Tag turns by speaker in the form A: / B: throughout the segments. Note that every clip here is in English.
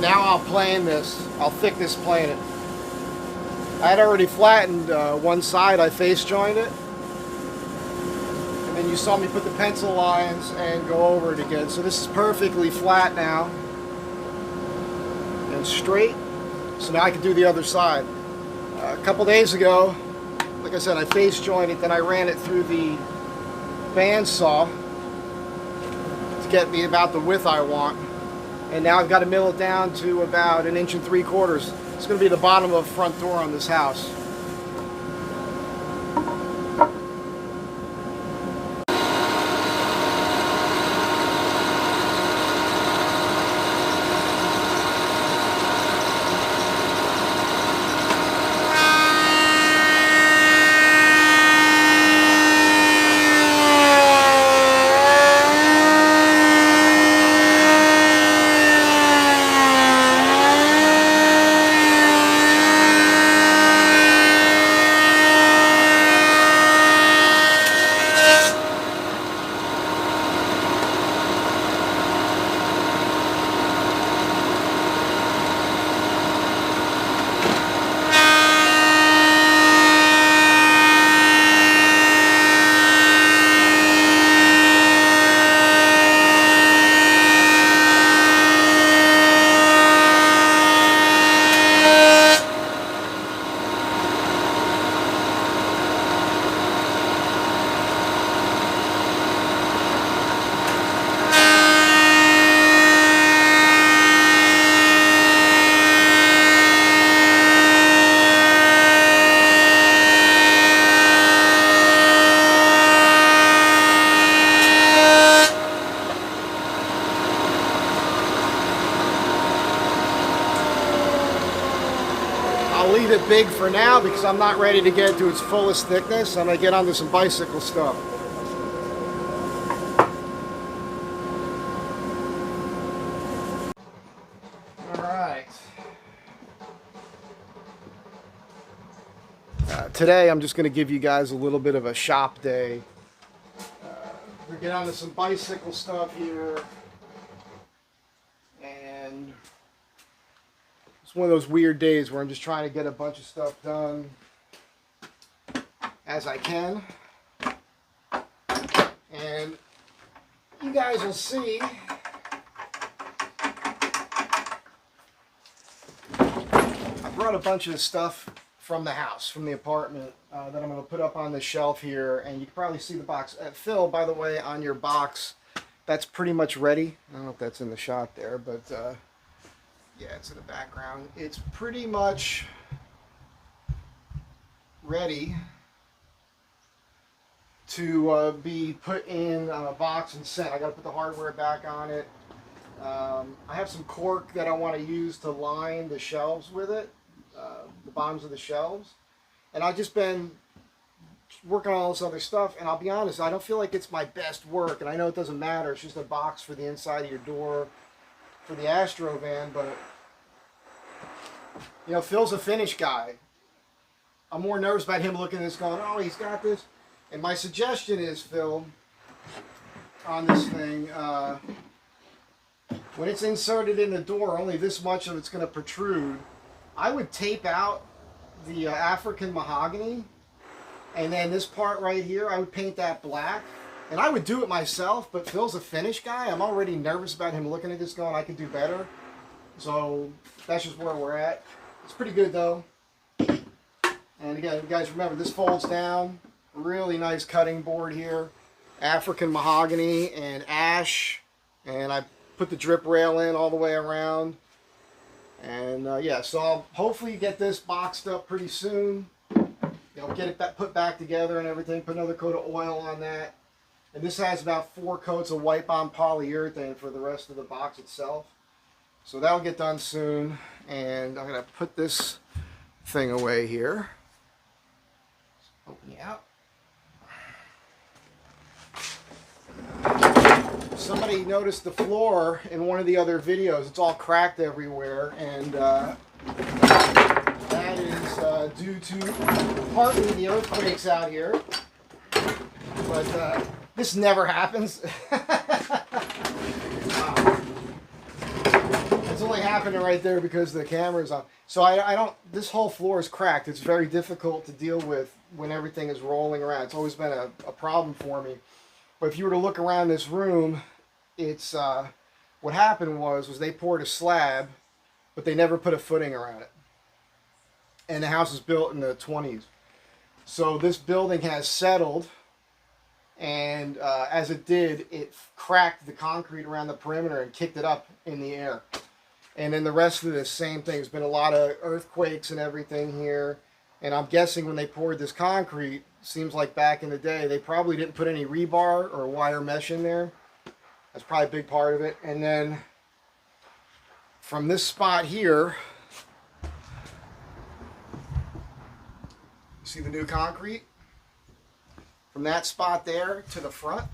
A: now I'll plane this. I'll thickness plane it. I had already flattened one side. I face joined it. And then you saw me put the pencil lines and go over it again. So this is perfectly flat now. And straight. So now I can do the other side. A couple days ago, like I said, I face jointed, then I ran it through the bandsaw to get me about the width I want. And now I've got to mill it down to about 1 3/4 inches. It's going to be the bottom of the front door on this house. I'll leave it big for now because I'm not ready to get to its fullest thickness. I'm going to get onto some bicycle stuff. Alright. Today I'm just going to give you guys a little bit of a shop day. We'll get onto some bicycle stuff here. And it's one of those weird days where I'm just trying to get a bunch of stuff done as I can. And you guys will see I brought a bunch of stuff from the house, from the apartment, that I'm going to put up on the shelf here. And you can probably see the box. Phil, by the way, on your box, that's pretty much ready. I don't know if that's in the shot there, but yeah, it's in the background. It's pretty much ready to be put in a box and sent. I got to put the hardware back on it. I have some cork that I want to use to line the shelves with it, the bottoms of the shelves. And I've just been working on all this other stuff, and I'll be honest, I don't feel like it's my best work, and I know it doesn't matter. It's just a box for the inside of your door for the Astro van, but you know, Phil's a finish guy. I'm more nervous about him looking at this going, oh, he's got this. And my suggestion is, Phil, on this thing, when it's inserted in the door, only this much of it's going to protrude. I would tape out the African mahogany, and then this part right here, I would paint that black. And I would do it myself, but Phil's a finish guy. I'm already nervous about him looking at this going, I could do better. So that's just where we're at. It's pretty good though. And again, you guys remember, this folds down. Really nice cutting board here. African mahogany and ash. And I put the drip rail in all the way around. And yeah, so I'll hopefully get this boxed up pretty soon. You know, get it put back together and everything. Put another coat of oil on that. And this has about 4 coats of wipe-on polyurethane for the rest of the box itself. So that'll get done soon. And I'm going to put this thing away here. Open you out. Somebody noticed the floor in one of the other videos. It's all cracked everywhere. And that is due to partly the earthquakes out here. But this never happens. It's a only happening right there because the camera's on. So I don't, this whole floor is cracked. It's very difficult to deal with when everything is rolling around. It's always been a problem for me. But if you were to look around this room, it's, what happened was they poured a slab, but they never put a footing around it. And the house was built in the 20s. So this building has settled, and as it did, it cracked the concrete around the perimeter and kicked it up in the air. And then the rest of this, same thing. There's been a lot of earthquakes and everything here. And I'm guessing when they poured this concrete, seems like back in the day, they probably didn't put any rebar or wire mesh in there. That's probably a big part of it. And then from this spot here, you see the new concrete? From that spot there to the front,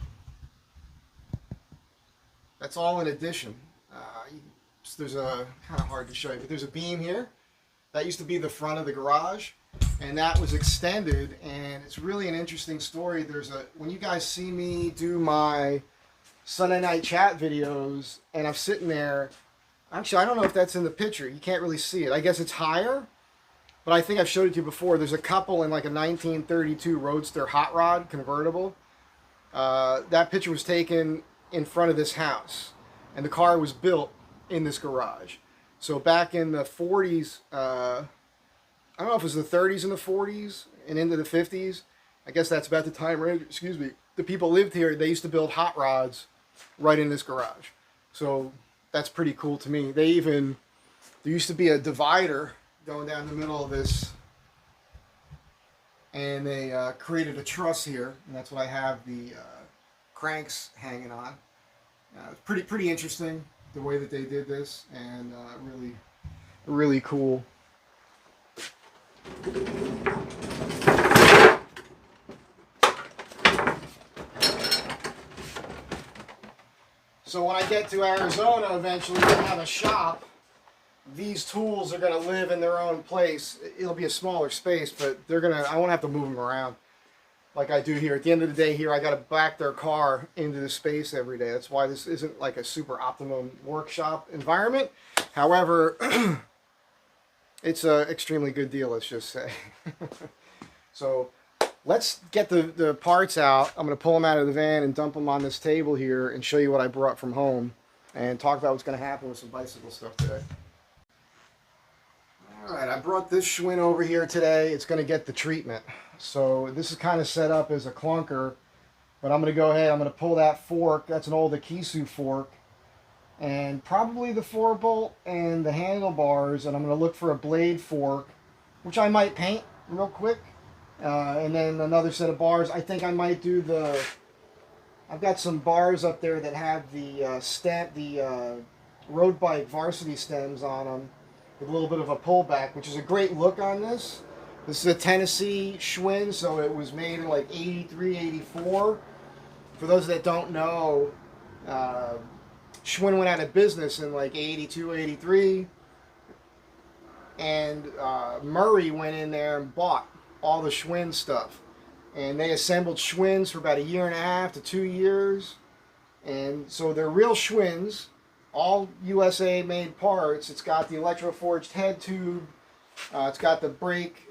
A: that's all in addition. There's a, kind of hard to show you, but there's a beam here. That used to be the front of the garage, and that was extended, and it's really an interesting story. There's a, when you guys see me do my Sunday night chat videos, and I'm sitting there, actually I don't know if that's in the picture, you can't really see it. I guess it's higher, but I think I've showed it to you before. There's a couple in like a 1932 Roadster hot rod convertible. That picture was taken in front of this house, and the car was built in this garage. So back in the 40s, I don't know if it was the 30s and the 40s and into the 50s, I guess that's about the time, excuse me, the people lived here, they used to build hot rods right in this garage. So that's pretty cool to me. They even, there used to be a divider going down the middle of this, and they created a truss here, and that's what I have the cranks hanging on. Pretty interesting the way that they did this, and really cool. So when I get to Arizona eventually to have a shop, these tools are going to live in their own place. It'll be a smaller space, but I won't have to move them around like I do here. At the end of the day here, I got to back their car into the space every day. That's why this isn't like a super optimum workshop environment. However, it's an extremely good deal, let's just say. So let's get the parts out. I'm going to pull them out of the van and dump them on this table here and show you what I brought from home and talk about what's going to happen with some bicycle stuff today. Alright, I brought this Schwinn over here today. It's going to get the treatment. So this is kind of set up as a clunker, but I'm going to go ahead, I'm going to pull that fork. That's an old Akisu fork, and probably the 4-bolt and the handlebars, and I'm going to look for a blade fork, which I might paint real quick, and then another set of bars. I think I might do I've got some bars up there that have the road bike varsity stems on them, with a little bit of a pullback, which is a great look on this. This is a Tennessee Schwinn, so it was made in like 83, 84. For those that don't know, Schwinn went out of business in like 82, 83. And Murray went in there and bought all the Schwinn stuff. And they assembled Schwinns for about 1.5 to 2 years. And so they're real Schwinns, all USA made parts. It's got the electroforged head tube. It's got the brake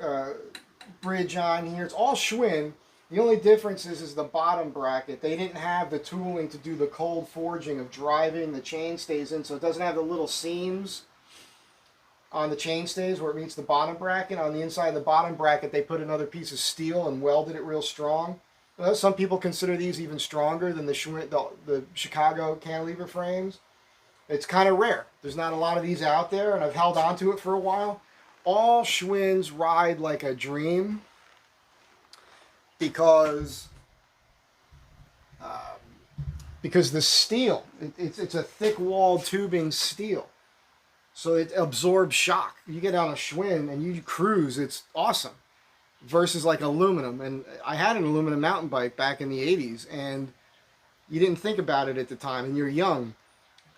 A: bridge on here. It's all Schwinn. The only difference is the bottom bracket. They didn't have the tooling to do the cold forging of driving the chainstays in, so it doesn't have the little seams on the chainstays where it meets the bottom bracket. On the inside of the bottom bracket, they put another piece of steel and welded it real strong. Some people consider these even stronger than the Chicago cantilever frames. It's kind of rare. There's not a lot of these out there, and I've held on to it for a while. All Schwinns ride like a dream because the steel, it's a thick-walled tubing steel, so it absorbs shock. You get on a Schwinn and you cruise, it's awesome, versus like aluminum. And I had an aluminum mountain bike back in the 80s, and you didn't think about it at the time, and you're young,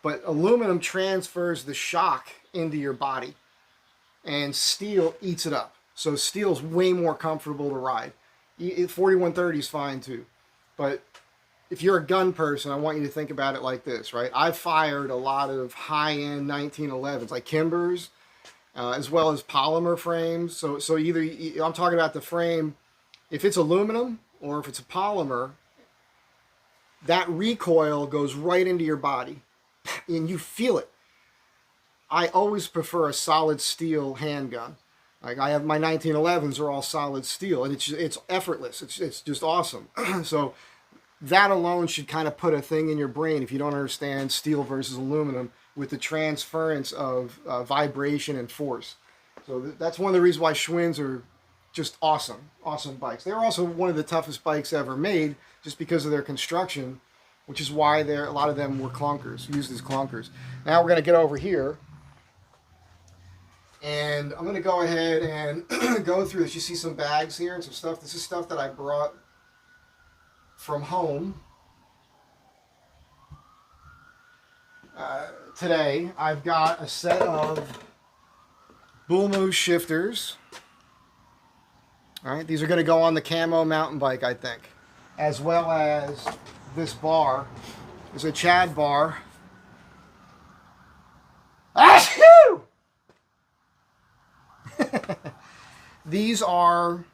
A: but aluminum transfers the shock into your body, and steel eats it up. So steel's way more comfortable to ride. 4130 is fine too, but if you're a gun person, I want you to think about it like this, right? I've fired a lot of high-end 1911s, like Kimbers, as well as polymer frames. So either I'm talking about the frame, if it's aluminum or if it's a polymer, that recoil goes right into your body, and you feel it. I always prefer a solid steel handgun. Like I have my 1911s are all solid steel, and it's effortless. It's just awesome. So that alone should kind of put a thing in your brain if you don't understand steel versus aluminum with the transference of vibration and force. So that's one of the reasons why Schwinn's are just awesome bikes. They're also one of the toughest bikes ever made just because of their construction, which is why a lot of them were clunkers, used as clunkers. Now we're going to get over here. And I'm going to go ahead and go through this. You see some bags here and some stuff. This is stuff that I brought from home today. I've got a set of Bull Moose shifters. All right, these are going to go on the camo mountain bike, I think, as well as this bar. It's a Chad bar. Achoo! These are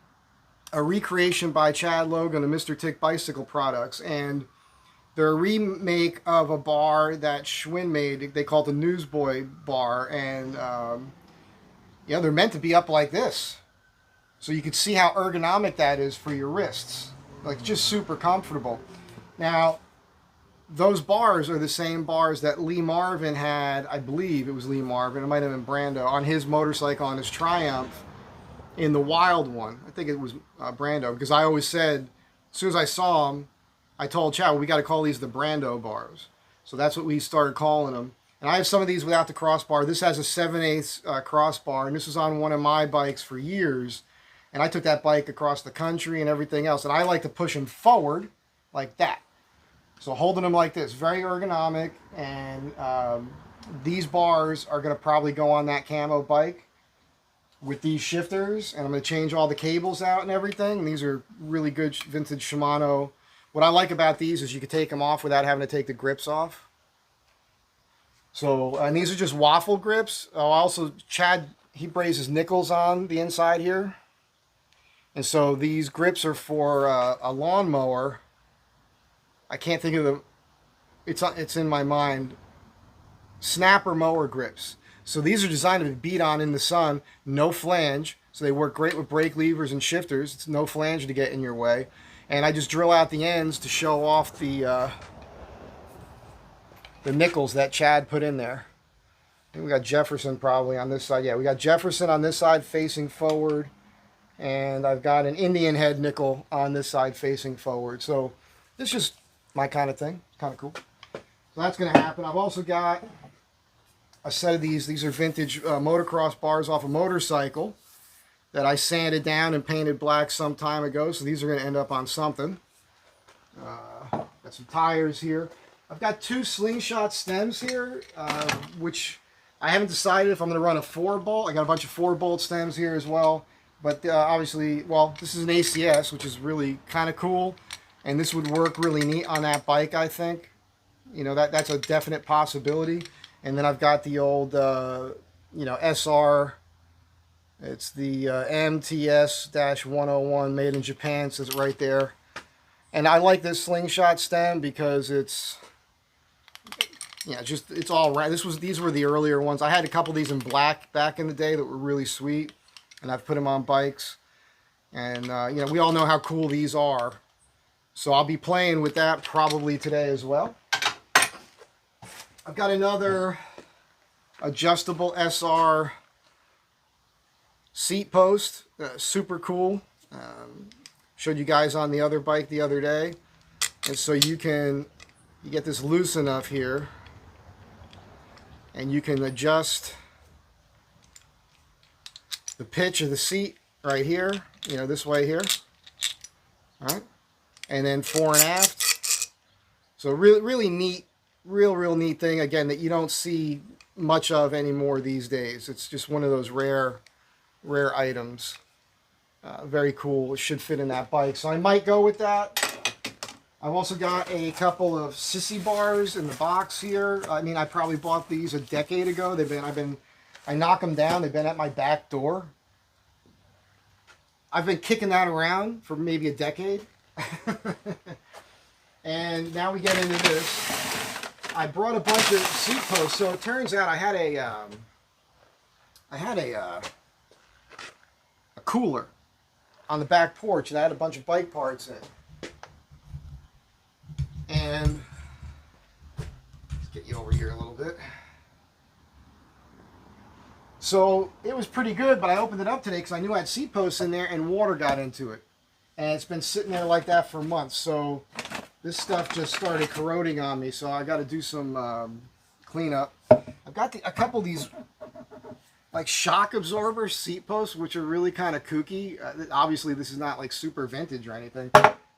A: a recreation by Chad Logan of Mr. Tick Bicycle Products, and they're a remake of a bar that Schwinn made. They call it the Newsboy bar, and yeah, they're meant to be up like this, so you can see how ergonomic that is for your wrists. Like, just super comfortable. Now, those bars are the same bars that Lee Marvin had. I believe it was Lee Marvin, it might have been Brando, on his motorcycle, on his Triumph, in the wild one. I think it was Brando, because I always said, as soon as I saw him, I told Chad, well, we got to call these the Brando bars. So that's what we started calling them. And I have some of these without the crossbar. This has a 7/8 crossbar, and this was on one of my bikes for years. And I took that bike across the country and everything else. And I like to push them forward like that. So holding them like this, very ergonomic. And these bars are going to probably go on that camo bike with these shifters, and I'm going to change all the cables out and everything. And these are really good vintage Shimano. What I like about these is you can take them off without having to take the grips off. So, and these are just waffle grips. Oh, also, Chad, he brazes nickels on the inside here. And so these grips are for a lawnmower. I can't think of the, it's in my mind. Snapper mower grips. So these are designed to be beat on in the sun, no flange. So they work great with brake levers and shifters. It's no flange to get in your way. And I just drill out the ends to show off the nickels that Chad put in there. I think we got Jefferson probably on this side. Yeah, we got Jefferson on this side facing forward. And I've got an Indian head nickel on this side facing forward. So this is just my kind of thing. It's kind of cool. So that's going to happen. I've also got a set of these. These are vintage motocross bars off a motorcycle that I sanded down and painted black some time ago. So these are going to end up on something. Got some tires here. I've got two slingshot stems here, which I haven't decided if I'm going to run a 4-bolt. I got a bunch of 4-bolt stems here as well. But obviously, well, this is an ACS, which is really kind of cool. And this would work really neat on that bike, I think. You know, that's a definite possibility. And then I've got the old, you know, SR. It's the MTS-101 made in Japan, says it right there. And I like this slingshot stem because it's, yeah, just, it's all right. These were the earlier ones. I had a couple of these in black back in the day that were really sweet. And I've put them on bikes. And, you know, we all know how cool these are. So I'll be playing with that probably today as well. I've got another adjustable SR seat post. Super cool. Showed you guys on the other bike the other day. And so you get this loose enough here. And you can adjust the pitch of the seat right here. You know, this way here. All right. And then fore and aft. So really neat. Real neat thing, again, that you don't see much of anymore these days. It's just one of those rare items. Very cool. It should fit in that bike. So I might go with that. I've also got a couple of sissy bars in the box here. I mean, I probably bought these a decade ago. I knock them down. They've been at my back door. I've been kicking that around for maybe a decade. And now we get into this. I brought a bunch of seat posts. So it turns out I had a cooler on the back porch, and I had a bunch of bike parts in it. And let's get you over here a little bit. So it was pretty good, but I opened it up today because I knew I had seat posts in there and water got into it. And it's been sitting there like that for months. So this stuff just started corroding on me, so I got to do some cleanup. I've got a couple of these like shock absorber seat posts, which are really kind of kooky. Obviously, this is not like super vintage or anything.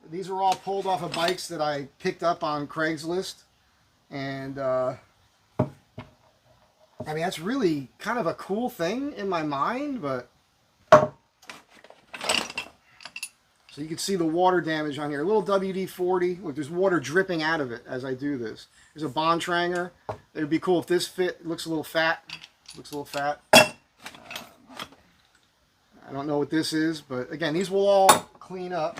A: These are all pulled off of bikes that I picked up on Craigslist. And, I mean, that's really kind of a cool thing in my mind, but... So you can see the water damage on here. A little WD-40. Look, there's water dripping out of it as I do this. There's a Bontrager. It would be cool if this fit. It looks a little fat. Looks a little fat. I don't know what this is, but again, these will all clean up.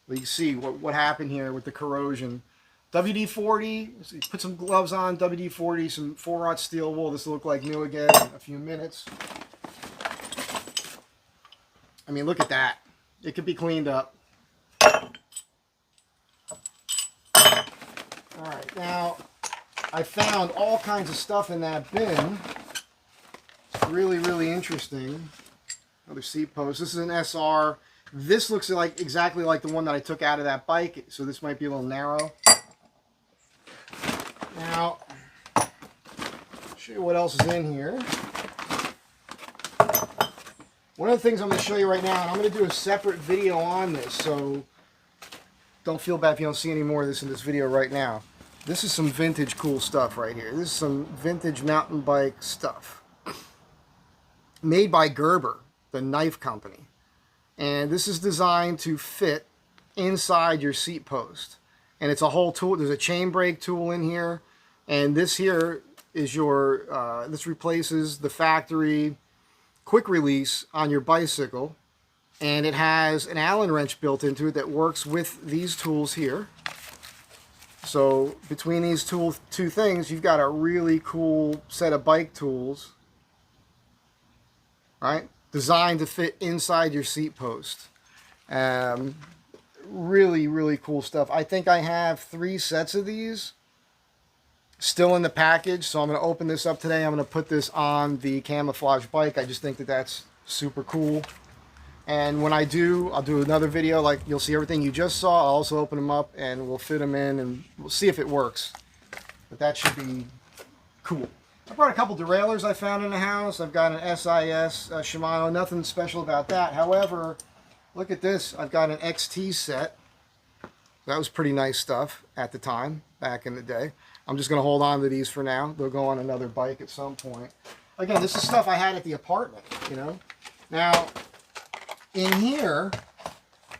A: But you see what happened here with the corrosion. WD-40, so you put some gloves on, WD-40, some 4-aught steel wool. This will look like new again in a few minutes. I mean, look at that. It could be cleaned up. Alright, now, I found all kinds of stuff in that bin. It's really, really interesting. Another seat post. This is an SR. This looks like exactly like the one that I took out of that bike, so this might be a little narrow. Now, show you what else is in here. One of the things I'm going to show you right now, and I'm going to do a separate video on this, so don't feel bad if you don't see any more of this in this video right now. This is some vintage cool stuff right here. This is some vintage mountain bike stuff. Made by Gerber, the knife company. And this is designed to fit inside your seat post. And it's a whole tool. There's a chain brake tool in here. And this here is your, this replaces the factory quick release on your bicycle. And it has an Allen wrench built into it that works with these tools here. So between these two things, you've got a really cool set of bike tools, right? Designed to fit inside your seat post. Really, really cool stuff. I think I have 3 sets of these still in the package. So I'm going to open this up today. I'm going to put this on the camouflage bike. I just think that that's super cool. And when I do, I'll do another video. Like, you'll see everything you just saw. I'll also open them up and we'll fit them in and we'll see if it works. But that should be cool. I brought a couple derailleurs I found in the house. I've got an SIS Shimano, nothing special about that. However, look at this. I've got an XT set. That was pretty nice stuff at the time, back in the day. I'm just going to hold on to these for now. They'll go on another bike at some point. Again, this is stuff I had at the apartment, you know. Now, in here,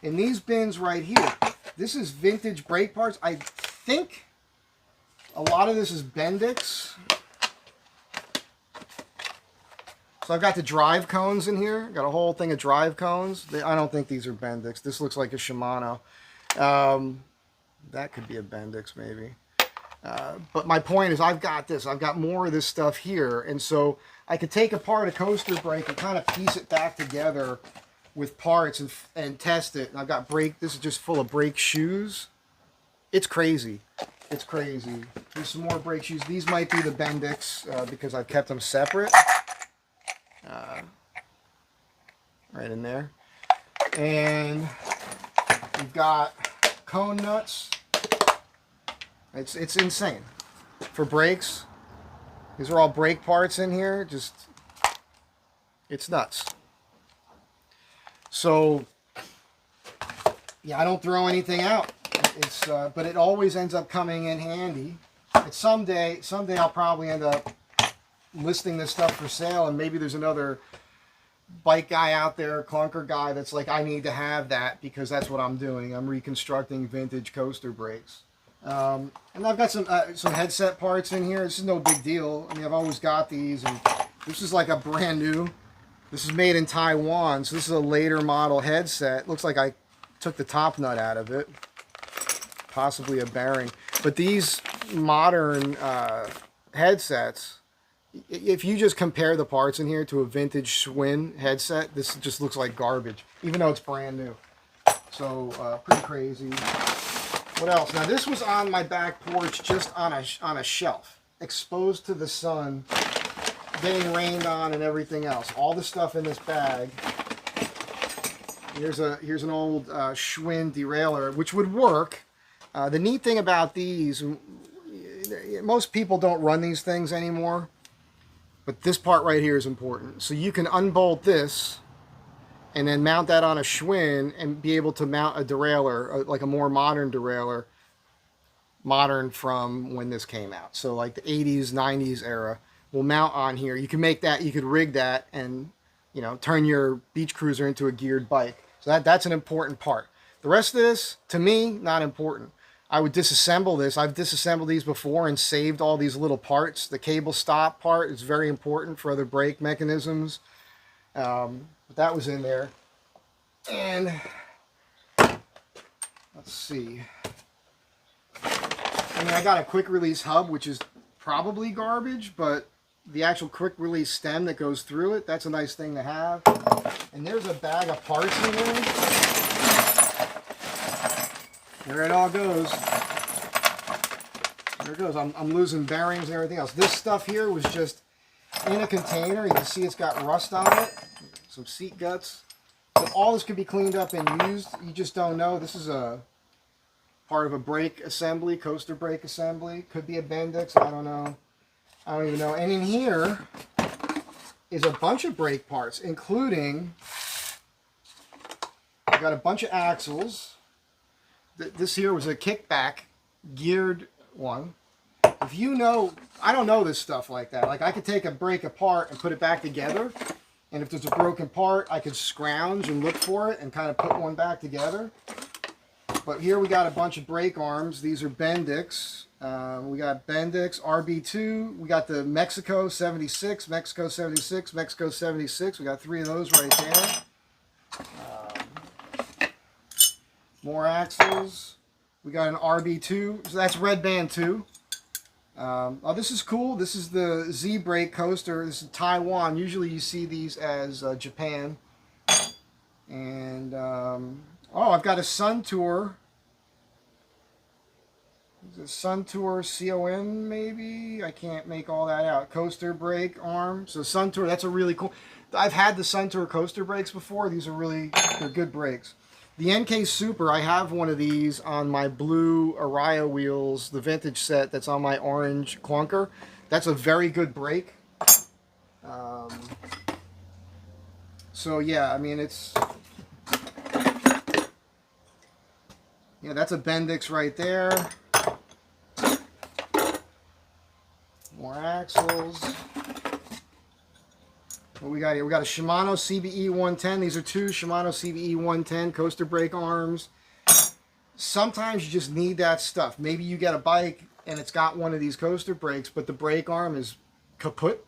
A: in these bins right here, this is vintage brake parts. I think a lot of this is Bendix. So I've got the drive cones in here. Got a whole thing of drive cones. I don't think these are Bendix. This looks like a Shimano. That could be a Bendix maybe. But my point is I've got this. I've got more of this stuff here. And so I could take apart a coaster brake and kind of piece it back together with parts and test it. And I've got brake. This is just full of brake shoes. It's crazy. It's crazy. There's some more brake shoes. These might be the Bendix because I've kept them separate. Right in there. And we've got cone nuts. It's insane. For brakes, these are all brake parts in here. Just, it's nuts. So, yeah, I don't throw anything out. But it always ends up coming in handy. And someday I'll probably end up listing this stuff for sale, and maybe there's another bike guy out there, clunker guy that's like, I need to have that because that's what I'm doing. I'm reconstructing vintage coaster brakes. And I've got some headset parts in here. This is no big deal. I mean, I've always got these, and this is like a brand new. This is made in Taiwan, so this is a later model headset. Looks like I took the top nut out of it, possibly a bearing. But these modern headsets, if you just compare the parts in here to a vintage Schwinn headset, this just looks like garbage, even though it's brand new. So pretty crazy. What else? Now this was on my back porch, just on a shelf, exposed to the sun, getting rained on and everything else. All the stuff in this bag. Here's an old Schwinn derailleur, which would work. The neat thing about these, most people don't run these things anymore, but this part right here is important. So you can unbolt this and then mount that on a Schwinn and be able to mount a derailleur, like a more modern derailleur, modern from when this came out. So like the 80s, 90s era will mount on here. You can make that, you could rig that and, you know, turn your beach cruiser into a geared bike. So that's an important part. The rest of this, to me, not important. I would disassemble this. I've disassembled these before and saved all these little parts. The cable stop part is very important for other brake mechanisms. But that was in there. And let's see. I mean, I got a quick release hub, which is probably garbage, but the actual quick release stem that goes through it, that's a nice thing to have. And there's a bag of parts in there. There it all goes. There it goes. I'm losing bearings and everything else. This stuff here was just in a container. You can see it's got rust on it. Some seat guts. So all this could be cleaned up and used. You just don't know. This is a part of a brake assembly, coaster brake assembly. Could be a Bendix. I don't know. I don't even know. And in here is a bunch of brake parts, including, I got a bunch of axles. This here was a kickback geared one. If you know, I don't know this stuff like that. Like I could take a brake apart and put it back together. And if there's a broken part, I could scrounge and look for it and kind of put one back together. But here we got a bunch of brake arms. These are Bendix. We got Bendix, RB2. We got the Mexico 76, Mexico 76, Mexico 76. We got 3 of those right there. More axles. We got an RB2. So that's Red Band 2. Oh, this is cool. This is the Z brake coaster. This is Taiwan. Usually you see these as Japan. And oh, I've got a Sun Tour. Is it Sun Tour CON maybe? I can't make all that out. Coaster brake arm. So Sun Tour, that's a really cool. I've had the Sun Tour coaster brakes before. These are really, they're good brakes. The NK Super, I have one of these on my blue Araya wheels, the vintage set that's on my orange clunker. That's a very good brake. So yeah, I mean it's, yeah, that's a Bendix right there. More axles. What we got here? We got a Shimano CBE 110. These are 2 Shimano CBE 110 coaster brake arms. Sometimes you just need that stuff. Maybe you get a bike and it's got one of these coaster brakes, but the brake arm is kaput,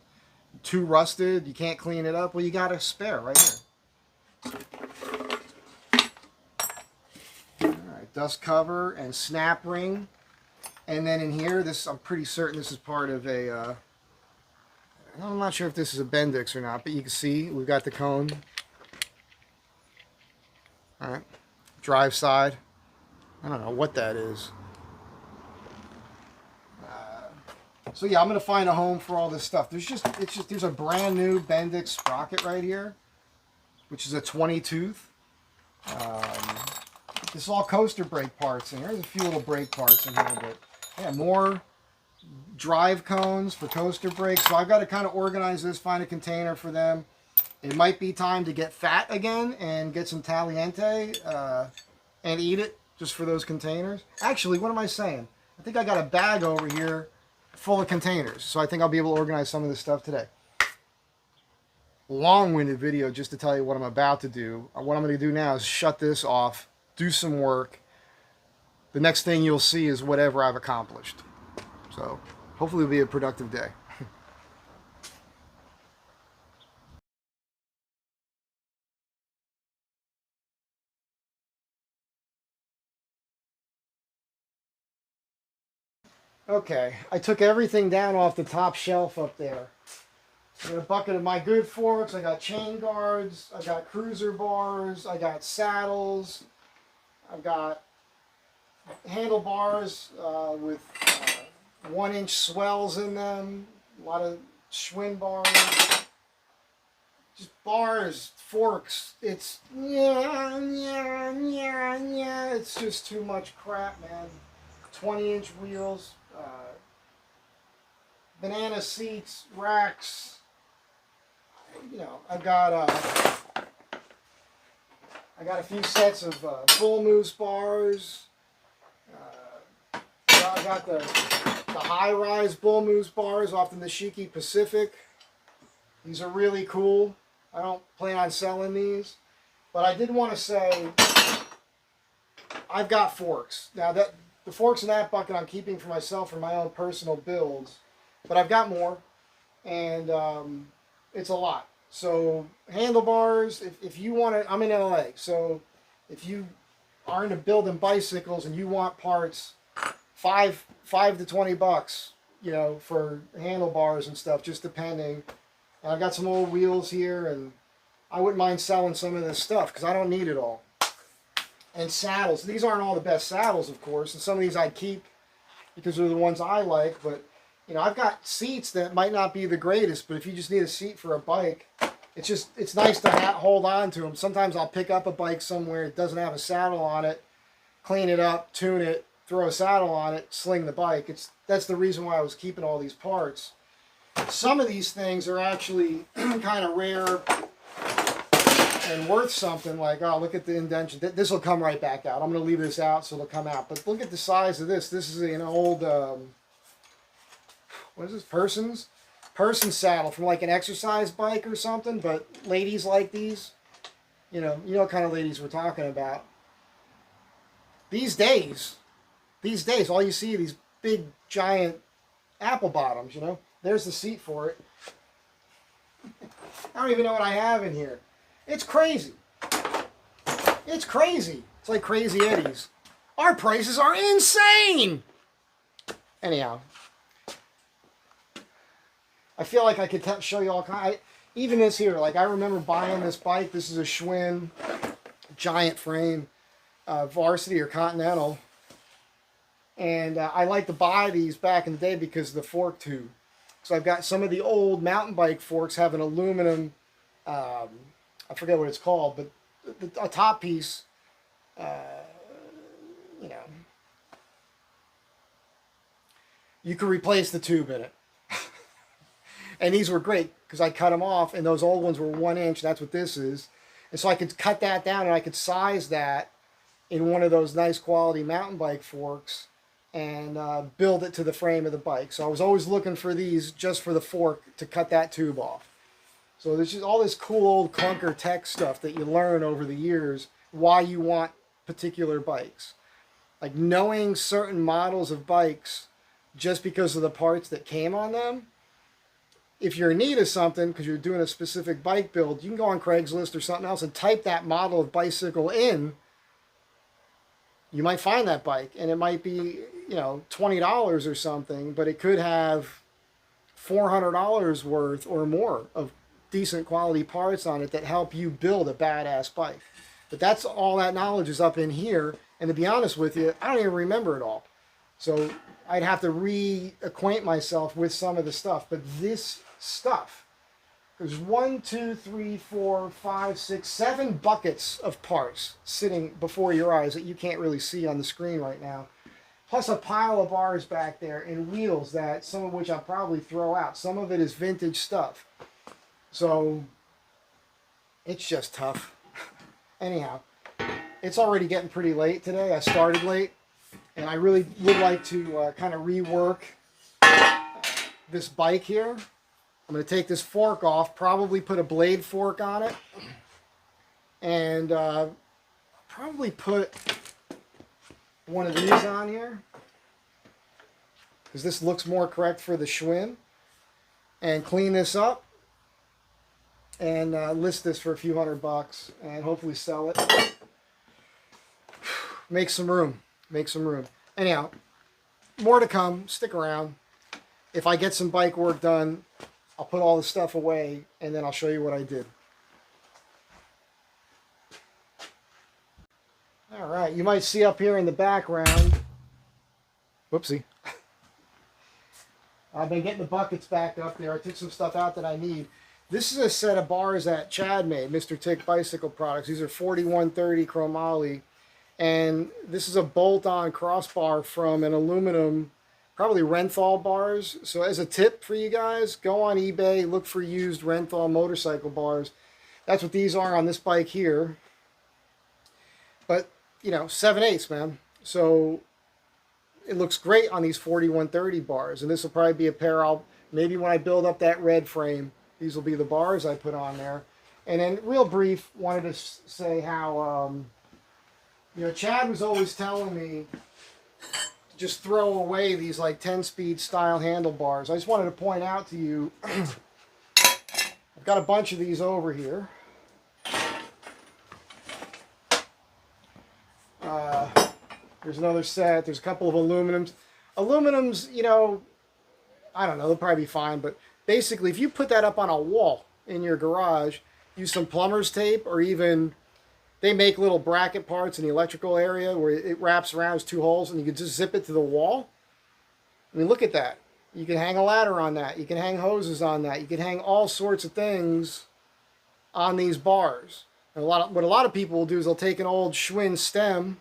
A: too rusted, you can't clean it up. Well, you got a spare right here. Alright, dust cover and snap ring. And then in here, this, I'm pretty certain this is part of a, I'm not sure if this is a Bendix or not, but you can see we've got the cone. Alright, drive side. I don't know what that is. So yeah, I'm gonna find a home for all this stuff. There's a brand new Bendix sprocket right here, which is a 20 tooth. This is all coaster brake parts, and there's a few little brake parts in here, but yeah, more drive cones for coaster brakes. So I've got to kind of organize this, find a container for them. It might be time to get fat again and get some Taliente and eat it just for those containers. Actually, what am I saying? I think I got a bag over here full of containers. So I think I'll be able to organize some of this stuff today. long-winded video just to tell you what I'm about to do. What I'm going to do now is shut this off, do some work. The next thing you'll see is whatever I've accomplished. So hopefully it'll be a productive day. Okay, I took everything down off the top shelf up there. I got a bucket of my good forks, I got chain guards, I got cruiser bars, I got saddles, I've got handlebars with 1-inch swells in them, a lot of Schwinn bars, just bars, forks. It's it's just too much crap, man. 20-inch wheels, banana seats, racks. You know, I got a few sets of bull moose bars. I got the high-rise bull moose bars off the Nishiki Pacific. These are really cool. I don't plan on selling these, but I did want to say I've got forks. Now that the forks in that bucket I'm keeping for myself for my own personal builds, but I've got more, and it's a lot. So handlebars, if you want to, I'm in LA, so if you are into building bicycles and you want parts, five to $20, you know, for handlebars and stuff, just depending. And I've got some old wheels here, and I wouldn't mind selling some of this stuff because I don't need it all. And saddles. These aren't all the best saddles, of course, and some of these I'd keep because they're the ones I like, but you know, I've got seats that might not be the greatest, but if you just need a seat for a bike, it's nice to hold on to them. Sometimes I'll pick up a bike somewhere that doesn't have a saddle on it, clean it up, tune it, throw a saddle on it, sling the bike. That's the reason why I was keeping all these parts. Some of these things are actually kind of rare and worth something. Like, oh, look at the indentation. This will come right back out. I'm going to leave this out so it'll come out. But look at the size of this. This is an old, what is this, person saddle from like an exercise bike or something. But ladies like these. You know what kind of ladies we're talking about. These days, all you see are these big, giant apple bottoms, you know. There's the seat for it. I don't even know what I have in here. It's crazy. It's crazy. It's like Crazy Eddie's. Our prices are insane! Anyhow. I feel like I could show you all kinds. Even this here, like I remember buying this bike. This is a Schwinn giant frame, Varsity or Continental. And I like to buy these back in the day because of the fork tube. So I've got some of the old mountain bike forks have an aluminum, I forget what it's called, but a top piece, you know, you could replace the tube in it. And these were great because I cut them off, and those old ones were 1 inch. That's what this is. And so I could cut that down, and I could size that in one of those nice quality mountain bike forks and build it to the frame of the bike. So I was always looking for these just for the fork to cut that tube off. So there's just all this cool old clunker tech stuff that you learn over the years why you want particular bikes. Like knowing certain models of bikes just because of the parts that came on them. If you're in need of something because you're doing a specific bike build, you can go on Craigslist or something else and type that model of bicycle in. You might find that bike, and it might be, you know, $20 or something, but it could have $400 worth or more of decent quality parts on it that help you build a badass bike. But that's all that knowledge is up in here, and to be honest with you, I don't even remember it all. So I'd have to reacquaint myself with some of the stuff. But this stuff, there's 1, 2, 3, 4, 5, 6, 7 buckets of parts sitting before your eyes that you can't really see on the screen right now. Plus a pile of bars back there and wheels that some of which I'll probably throw out. Some of it is vintage stuff. So it's just tough. Anyhow, it's already getting pretty late today. I started late, and I really would like to kind of rework this bike here. I'm going to take this fork off, probably put a blade fork on it, and probably put one of these on here, because this looks more correct for the Schwinn, and clean this up, and list this for a few $100 and hopefully sell it. Make some room. Make some room. Anyhow, more to come. Stick around. If I get some bike work done, I'll put all the stuff away and then I'll show you what I did. All right, you might see up here in the background, whoopsie, I've been getting the buckets back up there. I took some stuff out that I need. This is a set of bars that Chad made, Mr. Tick Bicycle Products. These are 4130 chromoly. And this is a bolt-on crossbar from an aluminum, probably Renthal bars. So as a tip for you guys, go on eBay, look for used Renthal motorcycle bars. That's what these are on this bike here. But, you know, 7/8, man. So it looks great on these 4130 bars. And this will probably be a pair maybe when I build up that red frame, these will be the bars I put on there. And then real brief, wanted to say how, you know, Chad was always telling me to just throw away these like 10-speed style handlebars. I just wanted to point out to you, I've got a bunch of these over here. There's another set. There's a couple of aluminums. Aluminums, you know, I don't know, they'll probably be fine, but basically if you put that up on a wall in your garage, use some plumber's tape, or even they make little bracket parts in the electrical area where it wraps around, it's 2 holes, and you can just zip it to the wall. I mean, look at that. You can hang a ladder on that. You can hang hoses on that. You can hang all sorts of things on these bars. And what a lot of people will do is they'll take an old Schwinn stem,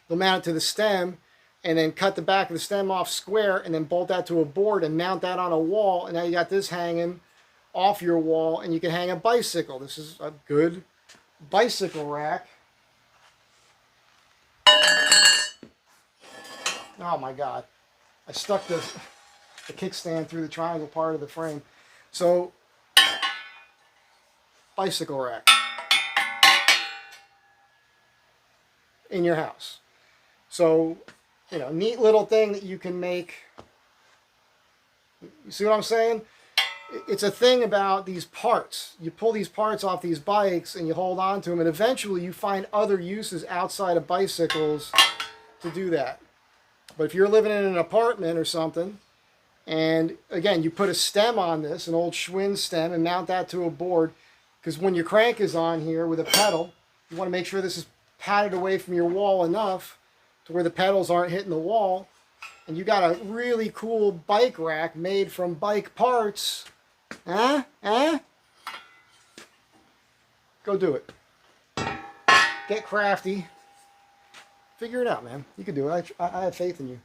A: they'll mount it to the stem, and then cut the back of the stem off square, and then bolt that to a board and mount that on a wall, and now you got this hanging off your wall, and you can hang a bicycle. This is a good bicycle rack. Oh my God. I stuck the kickstand through the triangle part of the frame. So, bicycle rack in your house. So, you know, neat little thing that you can make. You see what I'm saying? It's a thing about these parts. You pull these parts off these bikes and you hold on to them, and eventually you find other uses outside of bicycles to do that. But if you're living in an apartment or something, and again, you put a stem on this, an old Schwinn stem, and mount that to a board, because when your crank is on here with a pedal, you want to make sure this is padded away from your wall enough to where the pedals aren't hitting the wall. And you got a really cool bike rack made from bike parts. Huh? Go do it. Get crafty. Figure it out, man. You can do it. I have faith in you.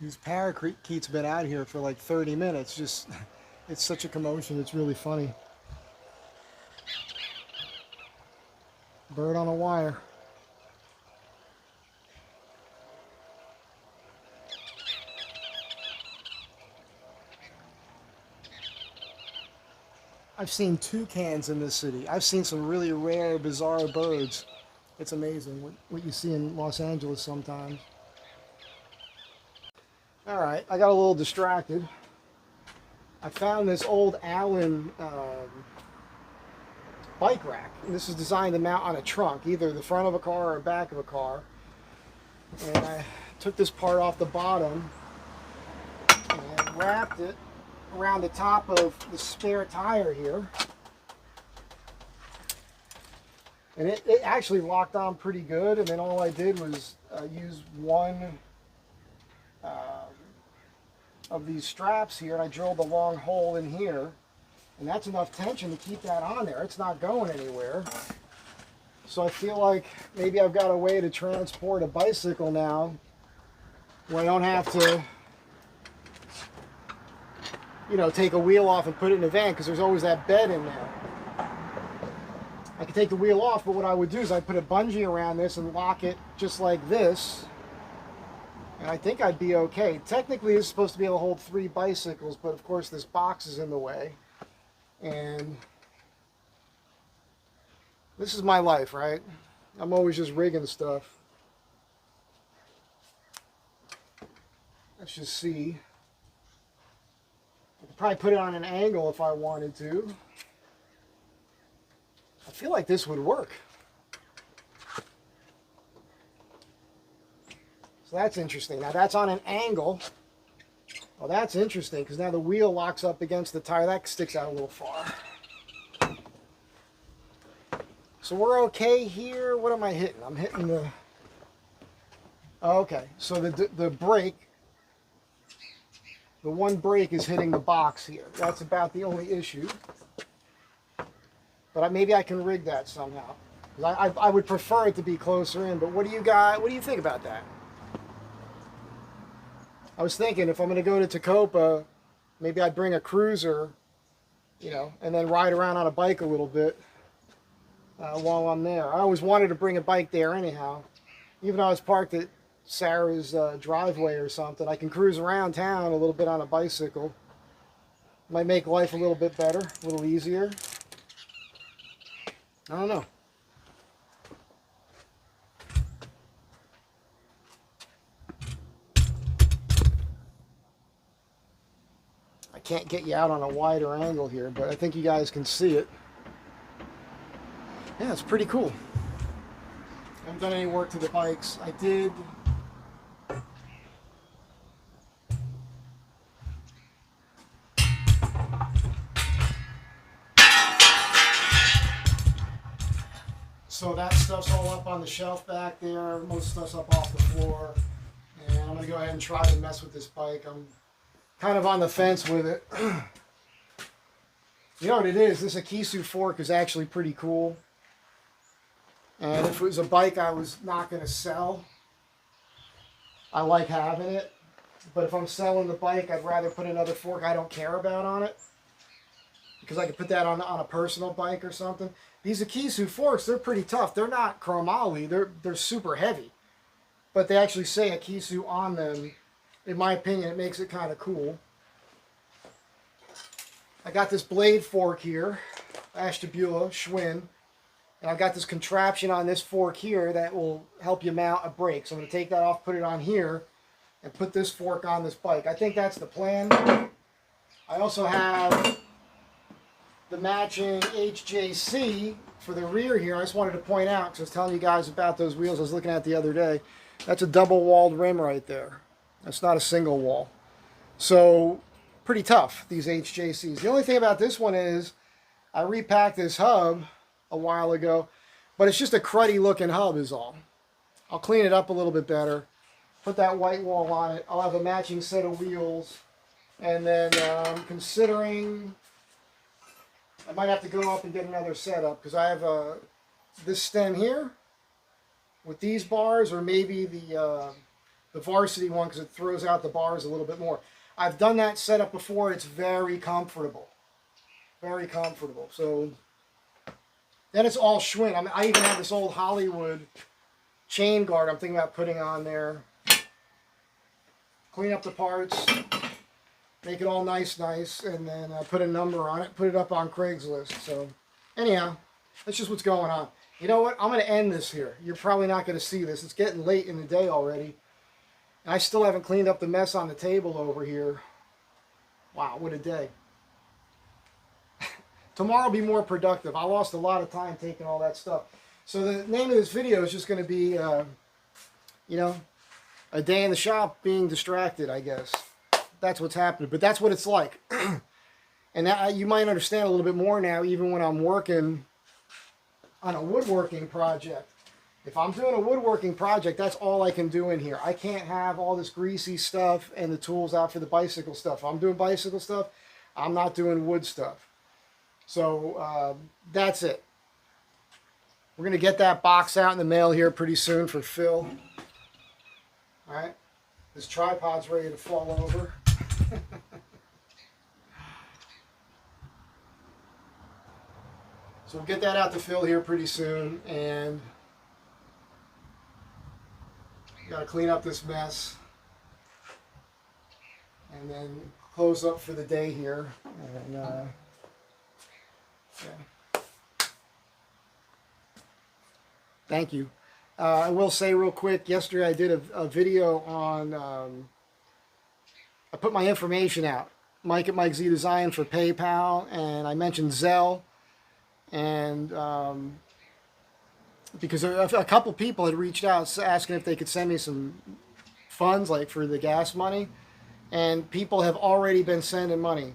A: These parakeets have been out here for like 30 minutes. Just, it's such a commotion. It's really funny. Bird on a wire. I've seen toucans in this city. I've seen some really rare, bizarre birds. It's amazing what you see in Los Angeles sometimes. All right, I got a little distracted. I found this old Allen bike rack. And this is designed to mount on a trunk, either the front of a car or the back of a car. And I took this part off the bottom and wrapped it around the top of the spare tire here. And it actually locked on pretty good, and then all I did was use one of these straps here, and I drilled a long hole in here, and that's enough tension to keep that on there. It's not going anywhere. So I feel like maybe I've got a way to transport a bicycle now where I don't have to, you know, take a wheel off and put it in a van, because there's always that bed in there. I could take the wheel off, but what I would do is I'd put a bungee around this and lock it just like this. And I think I'd be okay. Technically, it's supposed to be able to hold 3 bicycles, but of course this box is in the way. And this is my life, right? I'm always just rigging stuff. Let's just see. I could probably put it on an angle if I wanted to. I feel like this would work. So that's interesting. Now that's on an angle. Well, that's interesting, because now the wheel locks up against the tire. That sticks out a little far. So we're okay here. What am I hitting? I'm hitting the... Okay, so the brake, the one brake is hitting the box here. That's about the only issue. But maybe I can rig that somehow. I would prefer it to be closer in, but what do you think about that? I was thinking if I'm going to go to Tacopa, maybe I'd bring a cruiser, you know, and then ride around on a bike a little bit while I'm there. I always wanted to bring a bike there anyhow. Even though I was parked at Sarah's driveway or something, I can cruise around town a little bit on a bicycle. Might make life a little bit better, a little easier. I don't know. I can't get you out on a wider angle here, but I think you guys can see it. Yeah, it's pretty cool. I haven't done any work to the bikes. I did. So that stuff's all up on the shelf back there. Most stuff's up off the floor. And I'm going to go ahead and try to mess with this bike. I'm kind of on the fence with it. You know what it is? This Akisu fork is actually pretty cool. And if it was a bike I was not going to sell, I like having it. But if I'm selling the bike, I'd rather put another fork I don't care about on it, because I could put that on a personal bike or something. These Akisu forks, they're pretty tough. They're not chromoly. They're super heavy. But they actually say Akisu on them. In my opinion, it makes it kind of cool. I got this blade fork here, Ashtabula, Schwinn. And I've got this contraption on this fork here that will help you mount a brake. So I'm going to take that off, put it on here, and put this fork on this bike. I think that's the plan. I also have the matching HJC for the rear here. I just wanted to point out, because I was telling you guys about those wheels I was looking at the other day. That's a double-walled rim right there. That's not a single wall. So, pretty tough, these HJCs. The only thing about this one is I repacked this hub a while ago, but it's just a cruddy looking hub is all. I'll clean it up a little bit better, put that white wall on it. I'll have a matching set of wheels, and then I'm considering I might have to go up and get another setup, because I have this stem here with these bars, or maybe the varsity one, because it throws out the bars a little bit more. I've done that setup before. It's very comfortable. Very comfortable. So then it's all Schwinn. I even have this old Hollywood chain guard I'm thinking about putting on there. Clean up the parts, make it all nice, and then put a number on it, put it up on Craigslist. So anyhow, that's just what's going on. You know what? I'm going to end this here. You're probably not going to see this. It's getting late in the day already. And I still haven't cleaned up the mess on the table over here. Wow, what a day. Tomorrow will be more productive. I lost a lot of time taking all that stuff. So the name of this video is just going to be, you know, a day in the shop being distracted, I guess. That's what's happening. But that's what it's like. And that, you might understand a little bit more now, even when I'm working on a woodworking project. If I'm doing a woodworking project, that's all I can do in here. I can't have all this greasy stuff and the tools out for the bicycle stuff. If I'm doing bicycle stuff, I'm not doing wood stuff. So that's it. We're going to get that box out in the mail here pretty soon for Phil. All right. This tripod's ready to fall over. So we'll get that out to Phil here pretty soon, and got to clean up this mess, and then close up for the day here. And yeah. Thank you. I will say real quick, yesterday I did a video on, I put my information out, Mike at Mike Z Design for PayPal, and I mentioned Zelle. And because a couple people had reached out asking if they could send me some funds, like for the gas money, and people have already been sending money.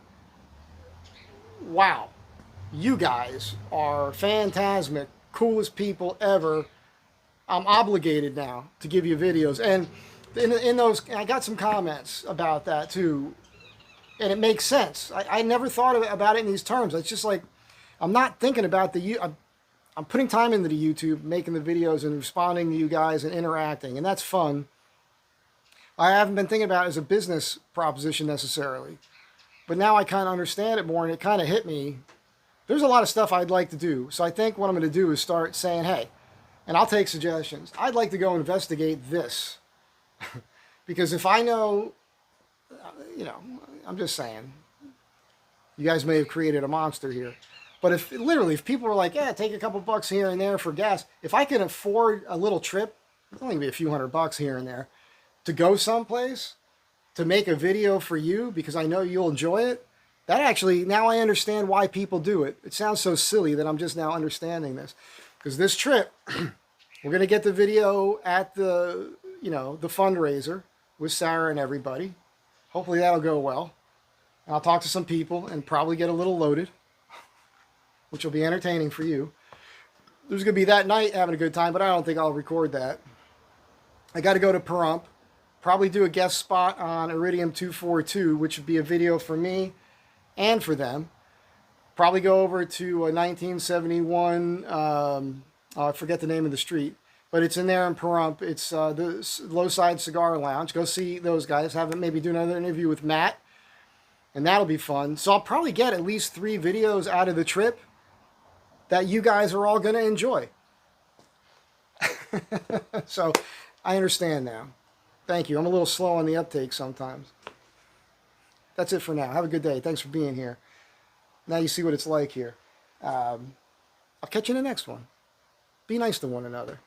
A: Wow, you guys are fantastic, coolest people ever. I'm obligated now to give you videos, and in those, I got some comments about that too, and it makes sense. I never thought about it in these terms. It's just like, I'm not thinking about I'm putting time into the YouTube, making the videos and responding to you guys and interacting, and that's fun. I haven't been thinking about it as a business proposition necessarily, but now I kind of understand it more, and it kind of hit me. There's a lot of stuff I'd like to do, so I think what I'm going to do is start saying, hey, and I'll take suggestions. I'd like to go investigate this, because if I know, you know, I'm just saying, you guys may have created a monster here. But if people are like, yeah, take a couple bucks here and there for gas, if I can afford a little trip, it's only gonna be a few $100 here and there, to go someplace, to make a video for you because I know you'll enjoy it, that actually, now I understand why people do it. It sounds so silly that I'm just now understanding this. Because this trip, we're gonna get the video at the, you know, the fundraiser with Sarah and everybody. Hopefully that'll go well. And I'll talk to some people and probably get a little loaded, which will be entertaining for you. There's going to be that night having a good time, but I don't think I'll record that. I got to go to Pahrump, probably do a guest spot on Iridium 242, which would be a video for me and for them. Probably go over to 1971, I forget the name of the street, but it's in there in Pahrump. It's the Low Side Cigar Lounge. Go see those guys. Maybe do another interview with Matt, and that'll be fun. So I'll probably get at least 3 videos out of the trip that you guys are all going to enjoy. So I understand now. Thank you. I'm a little slow on the uptake sometimes. That's it for now. Have a good day. Thanks for being here. Now you see what it's like here. I'll catch you in the next one. Be nice to one another.